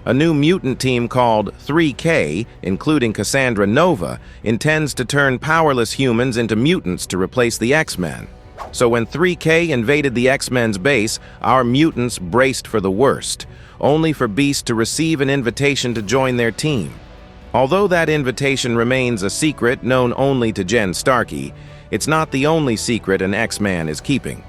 A new mutant team called 3K, including Cassandra Nova, intends to turn powerless humans into mutants to replace the X-Men. So when 3K invaded the X-Men's base, our mutants braced for the worst, only for Beast to receive an invitation to join their team. Although that invitation remains a secret known only to Jen Starkey, it's not the only secret an X-Man is keeping.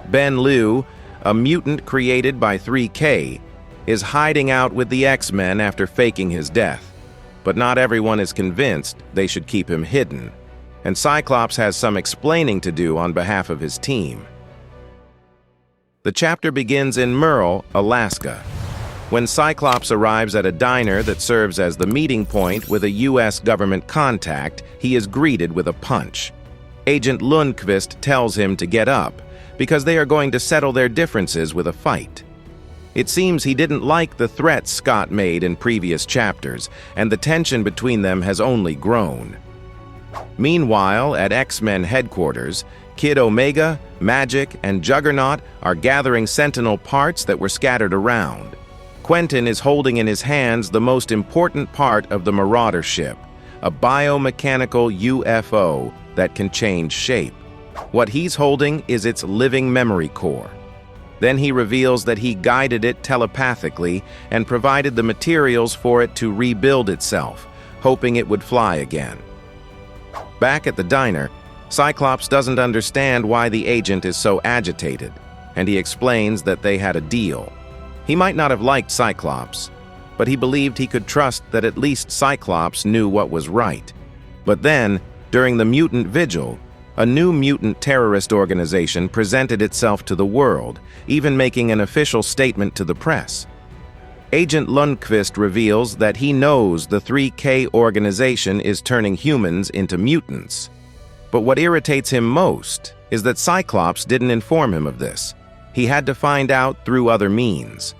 Ben Liu, a mutant created by 3K, is hiding out with the X-Men after faking his death. But not everyone is convinced they should keep him hidden, and Cyclops has some explaining to do on behalf of his team. The chapter begins in Merle, Alaska. When Cyclops arrives at a diner that serves as the meeting point with a U.S. government contact, he is greeted with a punch. Agent Lungfist tells him to get up, because they are going to settle their differences with a fight. It seems he didn't like the threats Scott made in previous chapters, and the tension between them has only grown. Meanwhile, at X-Men headquarters, Kid Omega, Magic, and Juggernaut are gathering Sentinel parts that were scattered around. Quentin is holding in his hands the most important part of the Marauder ship, a biomechanical UFO that can change shape. What he's holding is its living memory core. Then he reveals that he guided it telepathically and provided the materials for it to rebuild itself, hoping it would fly again. Back at the diner, Cyclops doesn't understand why the agent is so agitated, and he explains that they had a deal. He might not have liked Cyclops, but he believed he could trust that at least Cyclops knew what was right. But then, during the mutant vigil, a new mutant terrorist organization presented itself to the world, even making an official statement to the press. Agent Lundqvist reveals that he knows the 3K organization is turning humans into mutants. But what irritates him most is that Cyclops didn't inform him of this. He had to find out through other means.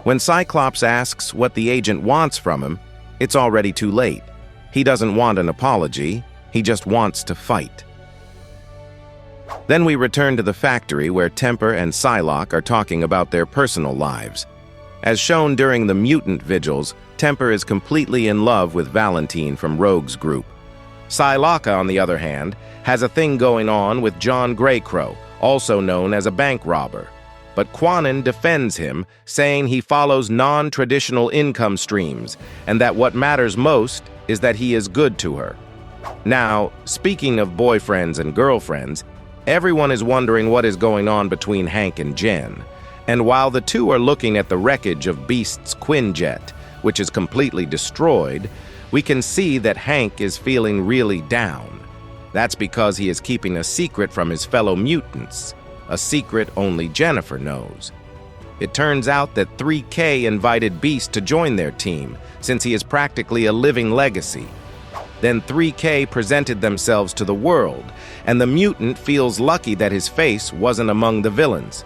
When Cyclops asks what the agent wants from him, it's already too late. He doesn't want an apology, he just wants to fight. Then we return to the factory where Temper and Psylocke are talking about their personal lives. As shown during the mutant vigils, Temper is completely in love with Valentine from Rogue's group. Psylocke, on the other hand, has a thing going on with John Greycrow, also known as a bank robber. But Quanon defends him, saying he follows non-traditional income streams, and that what matters most is that he is good to her. Now, speaking of boyfriends and girlfriends, everyone is wondering what is going on between Hank and Jen. And while the two are looking at the wreckage of Beast's Quinjet, which is completely destroyed, we can see that Hank is feeling really down. That's because he is keeping a secret from his fellow mutants, a secret only Jennifer knows. It turns out that 3K invited Beast to join their team, since he is practically a living legacy. Then 3K presented themselves to the world, and the mutant feels lucky that his face wasn't among the villains.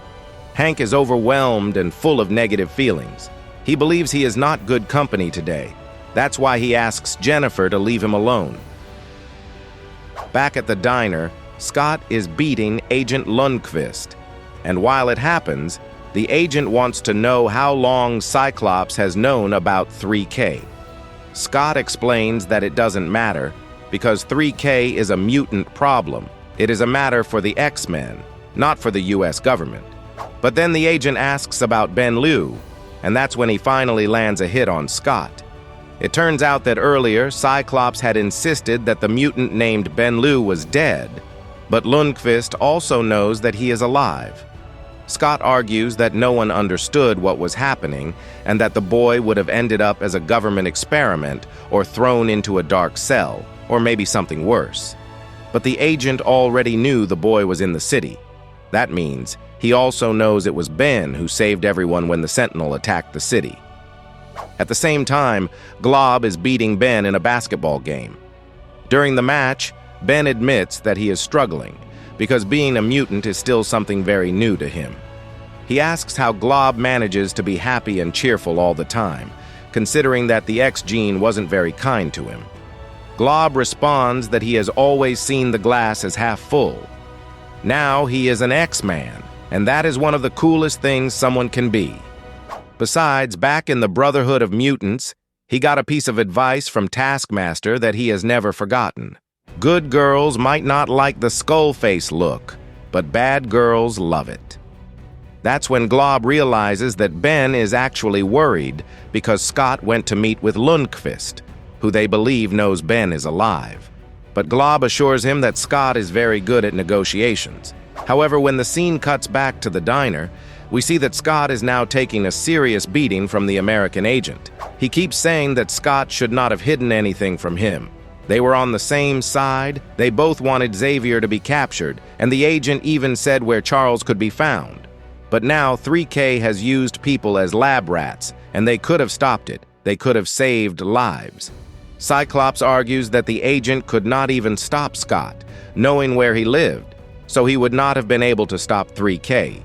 Hank is overwhelmed and full of negative feelings. He believes he is not good company today. That's why he asks Jennifer to leave him alone. Back at the diner, Scott is beating Agent Lundqvist, and while it happens, the agent wants to know how long Cyclops has known about 3K. Scott explains that it doesn't matter, because 3K is a mutant problem. It is a matter for the X-Men, not for the U.S. government. But then the agent asks about Ben Liu, and that's when he finally lands a hit on Scott. It turns out that earlier, Cyclops had insisted that the mutant named Ben Liu was dead, but Lundqvist also knows that he is alive. Scott argues that no one understood what was happening and that the boy would have ended up as a government experiment or thrown into a dark cell, or maybe something worse. But the agent already knew the boy was in the city. That means he also knows it was Ben who saved everyone when the Sentinel attacked the city. At the same time, Glob is beating Ben in a basketball game. During the match, Ben admits that he is struggling, because being a mutant is still something very new to him. He asks how Glob manages to be happy and cheerful all the time, considering that the X gene wasn't very kind to him. Glob responds that he has always seen the glass as half full. Now he is an X-Man, and that is one of the coolest things someone can be. Besides, back in the Brotherhood of Mutants, he got a piece of advice from Taskmaster that he has never forgotten. Good girls might not like the skull face look, but bad girls love it. That's when Glob realizes that Ben is actually worried because Scott went to meet with Lungfist, who they believe knows Ben is alive. But Glob assures him that Scott is very good at negotiations. However, when the scene cuts back to the diner, we see that Scott is now taking a serious beating from the American agent. He keeps saying that Scott should not have hidden anything from him. They were on the same side, they both wanted Xavier to be captured, and the agent even said where Charles could be found. But now 3K has used people as lab rats, and they could have stopped it. They could have saved lives. Cyclops argues that the agent could not even stop Scott, knowing where he lived, so he would not have been able to stop 3K.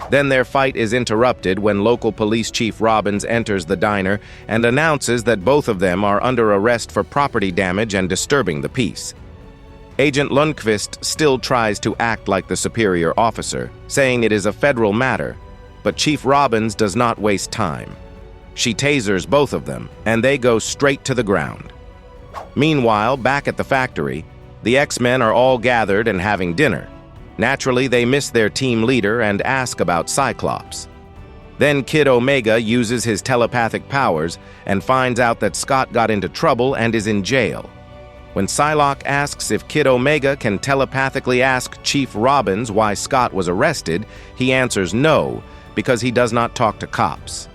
Then their fight is interrupted when local police chief Robbins enters the diner and announces that both of them are under arrest for property damage and disturbing the peace. Agent Lundqvist still tries to act like the superior officer, saying it is a federal matter, but Chief Robbins does not waste time. She tasers both of them, and they go straight to the ground. Meanwhile, back at the factory, the X-Men are all gathered and having dinner. Naturally, they miss their team leader and ask about Cyclops. Then Kid Omega uses his telepathic powers and finds out that Scott got into trouble and is in jail. When Psylocke asks if Kid Omega can telepathically ask Chief Robbins why Scott was arrested, he answers no, because he does not talk to cops.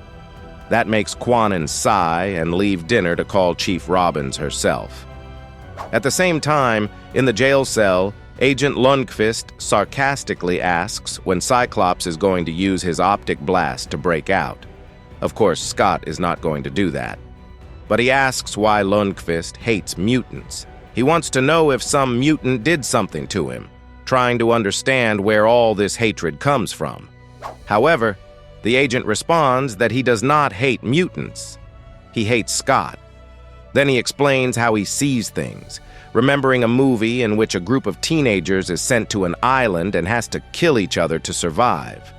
That makes Kwannon sigh and leave dinner to call Chief Robbins herself. At the same time, in the jail cell, Agent Lundqvist sarcastically asks when Cyclops is going to use his optic blast to break out. Of course, Scott is not going to do that. But he asks why Lundqvist hates mutants. He wants to know if some mutant did something to him, trying to understand where all this hatred comes from. However, the agent responds that he does not hate mutants. He hates Scott. Then he explains how he sees things, remembering a movie in which a group of teenagers is sent to an island and has to kill each other to survive.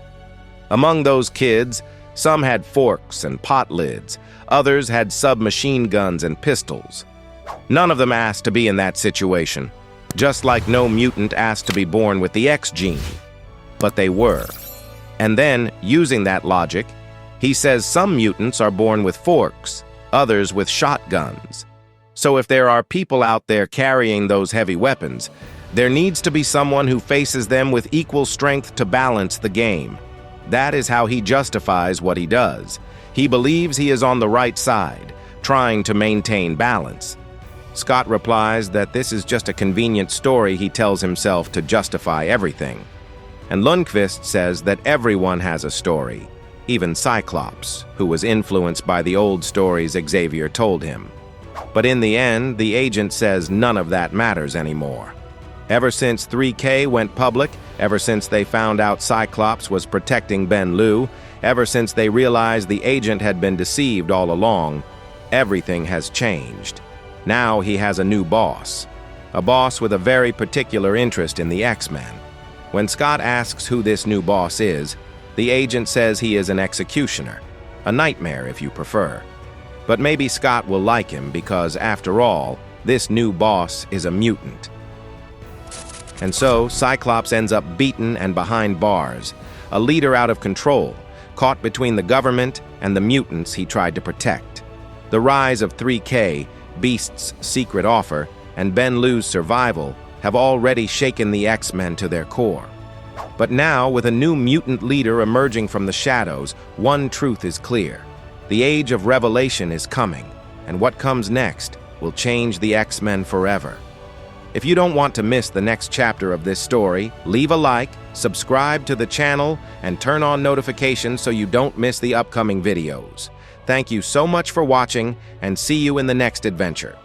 Among those kids, some had forks and pot lids, others had submachine guns and pistols. None of them asked to be in that situation, just like no mutant asked to be born with the X gene. But they were. And then, using that logic, he says some mutants are born with forks, others with shotguns. So if there are people out there carrying those heavy weapons, there needs to be someone who faces them with equal strength to balance the game. That is how he justifies what he does. He believes he is on the right side, trying to maintain balance. Scott replies that this is just a convenient story he tells himself to justify everything. And Lundqvist says that everyone has a story, even Cyclops, who was influenced by the old stories Xavier told him. But in the end, the agent says none of that matters anymore. Ever since 3K went public, ever since they found out Cyclops was protecting Ben Liu, ever since they realized the agent had been deceived all along, everything has changed. Now he has a new boss. A boss with a very particular interest in the X-Men. When Scott asks who this new boss is, the agent says he is an executioner. A nightmare, if you prefer. But maybe Scott will like him because, after all, this new boss is a mutant. And so, Cyclops ends up beaten and behind bars, a leader out of control, caught between the government and the mutants he tried to protect. The rise of 3K, Beast's secret offer, and Ben Liu's survival have already shaken the X-Men to their core. But now, with a new mutant leader emerging from the shadows, one truth is clear. The Age of Revelation is coming, and what comes next will change the X-Men forever. If you don't want to miss the next chapter of this story, leave a like, subscribe to the channel, and turn on notifications so you don't miss the upcoming videos. Thank you so much for watching, and see you in the next adventure.